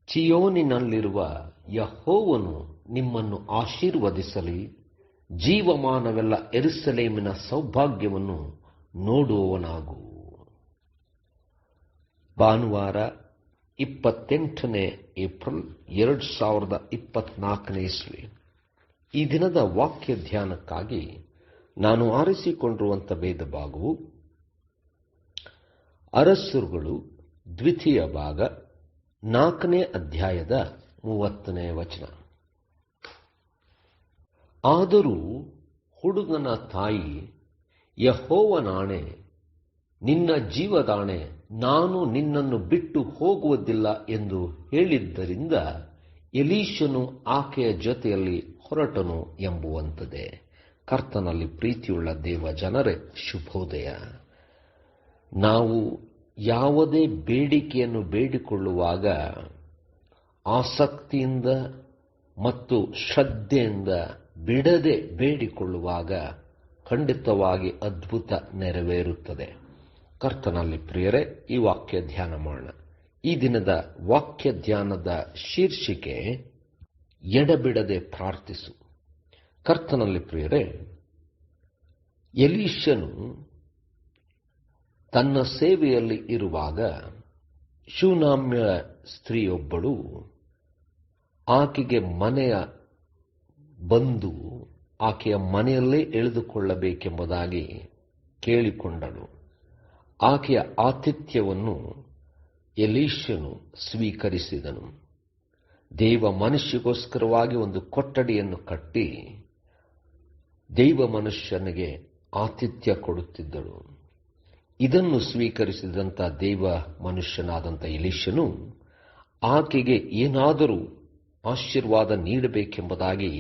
ಚೀಯೋನಿನಲ್ಲಿರುವ ಯೆಹೋವನು ನಿಮ್ಮನ್ನು ಆಶೀರ್ವದಿಸಲಿ. ಜೀವಮಾನವೆಲ್ಲ ಯೆರೂಸಲೇಮಿನ ಸೌಭಾಗ್ಯವನ್ನು ನೋಡುವವನಾಗು. ಭಾನುವಾರ 28 ಏಪ್ರಿಲ್ 2024 ಇಸ್ವಿ. ಈ ದಿನದ ವಾಕ್ಯ ಧ್ಯಾನಕ್ಕಾಗಿ ನಾನು ಆರಿಸಿಕೊಂಡಿರುವಂಥ ವೇದ ಭಾಗವು ಅರಸರುಗಳು 2ನೇ ಭಾಗ 4ನೇ ಅಧ್ಯಾಯದ 30ನೇ ವಚನ. ಆದರೂ ಹುಡುಗನ ತಾಯಿ, ಯೆಹೋವನಾಣೆ, ನಿನ್ನ ಜೀವದಾಣೆ, ನಾನು ನಿನ್ನನ್ನು ಬಿಟ್ಟು ಹೋಗುವುದಿಲ್ಲ ಎಂದು ಹೇಳಿದ್ದರಿಂದ ಎಲೀಷನು ಆಕೆಯ ಜೊತೆಯಲ್ಲಿ ಹೊರಟನು ಎಂಬುವಂಥದ್ದೇ. ಕರ್ತನಲ್ಲಿ ಪ್ರೀತಿಯುಳ್ಳ ದೇವ ಜನರೇ, ಶುಭೋದಯ. ನಾವು ಯಾವುದೇ ಬೇಡಿಕೆಯನ್ನು ಬೇಡಿಕೊಳ್ಳುವಾಗ ಆಸಕ್ತಿಯಿಂದ ಮತ್ತು ಶ್ರದ್ಧೆಯಿಂದ ಬಿಡದೆ ಬೇಡಿಕೊಳ್ಳುವಾಗ ಖಂಡಿತವಾಗಿ ಅದ್ಭುತ ನೆರವೇರುತ್ತದೆ. ಕರ್ತನಲ್ಲಿ ಪ್ರಿಯರೇ, ಈ ವಾಕ್ಯ ಧ್ಯಾನ ಮಾಡೋಣ. ಈ ದಿನದ ವಾಕ್ಯ ಧ್ಯಾನದ ಶೀರ್ಷಿಕೆ ಎಡಬಿಡದೆ ಪ್ರಾರ್ಥಿಸು. ಕರ್ತನಲ್ಲಿ ಪ್ರಿಯರೇ, ಎಲೀಷನು ತನ್ನ ಸೇವೆಯಲ್ಲಿ ಇರುವಾಗ ಶೂನಾಮ್ಯ ಸ್ತ್ರೀಯೊಬ್ಬಳು ಆಕೆಗೆ ಮನೆಯ ಬಂದು ಆಕೆಯ ಮನೆಯಲ್ಲೇ ಎಳೆದುಕೊಳ್ಳಬೇಕೆಂಬುದಾಗಿ ಕೇಳಿಕೊಂಡಳು. ಆಕೆಯ ಆತಿಥ್ಯವನ್ನು ಎಲೀಷನು ಸ್ವೀಕರಿಸಿದನು. ದೇವ ಮನುಷ್ಯಗೋಸ್ಕರವಾಗಿ ಒಂದು ಕೊಠಡಿಯನ್ನು ಕಟ್ಟಿ ದೈವ ಮನುಷ್ಯನಿಗೆ ಆತಿಥ್ಯ ಕೊಡುತ್ತಿದ್ದಳು. ಇದನ್ನು ಸ್ವೀಕರಿಸಿದಂಥ ದೈವ ಮನುಷ್ಯನಾದಂಥ ಎಲೀಷನು ಆಕೆಗೆ ಏನಾದರೂ ಆಶೀರ್ವಾದ ನೀಡಬೇಕೆಂಬುದಾಗಿ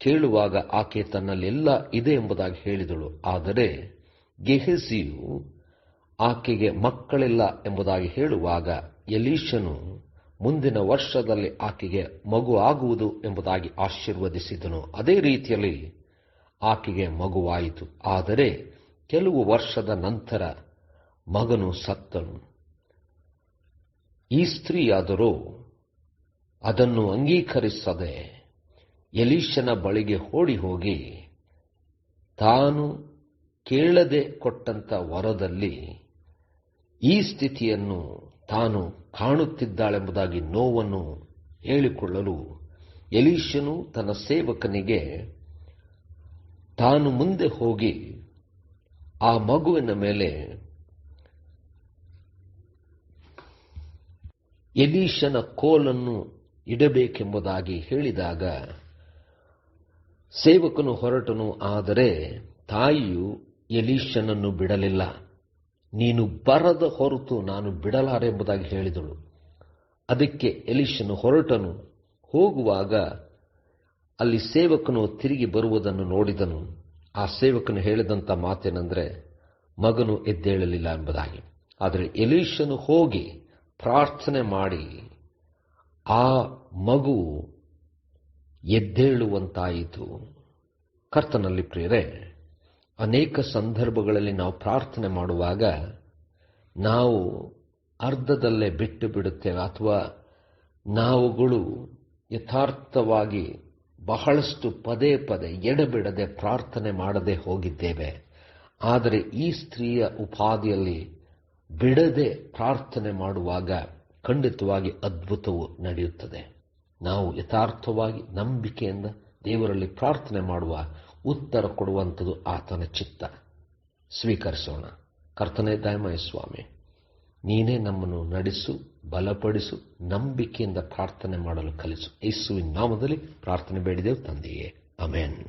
ಕೇಳುವಾಗ ಆಕೆ ತನ್ನಲ್ಲೆಲ್ಲ ಇದೆ ಎಂಬುದಾಗಿ ಹೇಳಿದಳು. ಆದರೆ ಗೆಹಜಿಯು ಆಕೆಗೆ ಮಕ್ಕಳಿಲ್ಲ ಎಂಬುದಾಗಿ ಹೇಳುವಾಗ ಎಲೀಷನು ಮುಂದಿನ ವರ್ಷದಲ್ಲಿ ಆಕೆಗೆ ಮಗು ಆಗುವುದು ಎಂಬುದಾಗಿ ಆಶೀರ್ವದಿಸಿದನು. ಅದೇ ರೀತಿಯಲ್ಲಿ ಆಕೆಗೆ ಮಗುವಾಯಿತು. ಆದರೆ ಕೆಲವು ವರ್ಷದ ನಂತರ ಮಗನು ಸತ್ತನು. ಈ ಸ್ತ್ರೀಯಾದರೂ ಅದನ್ನು ಅಂಗೀಕರಿಸದೆ ಎಲೀಷನ ಬಳಿಗೆ ಓಡಿ ಹೋಗಿ ತಾನು ಕೇಳದೆ ಕೊಟ್ಟಂತ ವರದಲ್ಲಿ ಈ ಸ್ಥಿತಿಯನ್ನು ತಾನು ಕಾಣುತ್ತಿದ್ದಾಳೆಂಬುದಾಗಿ ನೋವನ್ನು ಹೇಳಿಕೊಳ್ಳಲು ಎಲೀಷನು ತನ್ನ ಸೇವಕನಿಗೆ ತಾನು ಮುಂದೆ ಹೋಗಿ ಆ ಮಗುವಿನ ಮೇಲೆ ಎಲೀಷನ ಕೋಲನ್ನು ಇಡಬೇಕೆಂಬುದಾಗಿ ಹೇಳಿದಾಗ ಸೇವಕನು ಹೊರಟನು. ಆದರೆ ತಾಯಿಯು ಎಲೀಷನನ್ನು ಬಿಡಲಿಲ್ಲ. ನೀನು ಬರದ ಹೊರತು ನಾನು ಬಿಡಲಾರೆ ಎಂಬುದಾಗಿ ಹೇಳಿದಳು. ಅದಕ್ಕೆ ಎಲೀಷನು ಹೊರಟನು. ಹೋಗುವಾಗ ಅಲ್ಲಿ ಸೇವಕನು ತಿರುಗಿ ಬರುವುದನ್ನು ನೋಡಿದನು. ಆ ಸೇವಕನು ಹೇಳಿದಂಥ ಮಾತೇನೆಂದರೆ, ಮಗನು ಎದ್ದೇಳಲಿಲ್ಲ ಎಂಬುದಾಗಿ. ಆದರೆ ಎಲೀಷನು ಹೋಗಿ ಪ್ರಾರ್ಥನೆ ಮಾಡಿ ಆ ಮಗು ಎದ್ದೇಳುವಂತಾಯಿತು. ಕರ್ತನಲ್ಲಿ ಪ್ರಿಯರೇ, ಅನೇಕ ಸಂದರ್ಭಗಳಲ್ಲಿ ನಾವು ಪ್ರಾರ್ಥನೆ ಮಾಡುವಾಗ ನಾವು ಅರ್ಧದಲ್ಲೇ ಬಿಟ್ಟು ಬಿಡುತ್ತೇವೆ, ಅಥವಾ ನಾವುಗಳು ಯಥಾರ್ಥವಾಗಿ ಬಹಳಷ್ಟು ಪದೇ ಪದೇ ಎಡಬಿಡದೆ ಪ್ರಾರ್ಥನೆ ಮಾಡದೆ ಹೋಗಿದ್ದೇವೆ. ಆದರೆ ಈ ಸ್ತ್ರೀಯ ಉಪಾಧಿಯಲ್ಲಿ ಬಿಡದೆ ಪ್ರಾರ್ಥನೆ ಮಾಡುವಾಗ ಖಂಡಿತವಾಗಿ ಅದ್ಭುತವು ನಡೆಯುತ್ತದೆ. ನಾವು ಯಥಾರ್ಥವಾಗಿ ನಂಬಿಕೆಯಿಂದ ದೇವರಲ್ಲಿ ಪ್ರಾರ್ಥನೆ ಮಾಡುವ ಉತ್ತರ ಕೊಡುವಂಥದ್ದು ಆತನ ಚಿತ್ತ. ಸ್ವೀಕರಿಸೋಣ. ಕರ್ತನೇ ದಯಮಯ ಸ್ವಾಮಿ, ನೀನೇ ನಮ್ಮನ್ನು ನಡೆಸು, ಬಲಪಡಿಸು, ನಂಬಿಕೆಯಿಂದ ಪ್ರಾರ್ಥನೆ ಮಾಡಲು ಕಲಿಸು. ಯೇಸುವಿನ ನಾಮದಲ್ಲಿ ಪ್ರಾರ್ಥನೆ ಬೇಡಿದೆವು ತಂದೆಯೇ, ಆಮೆನ್.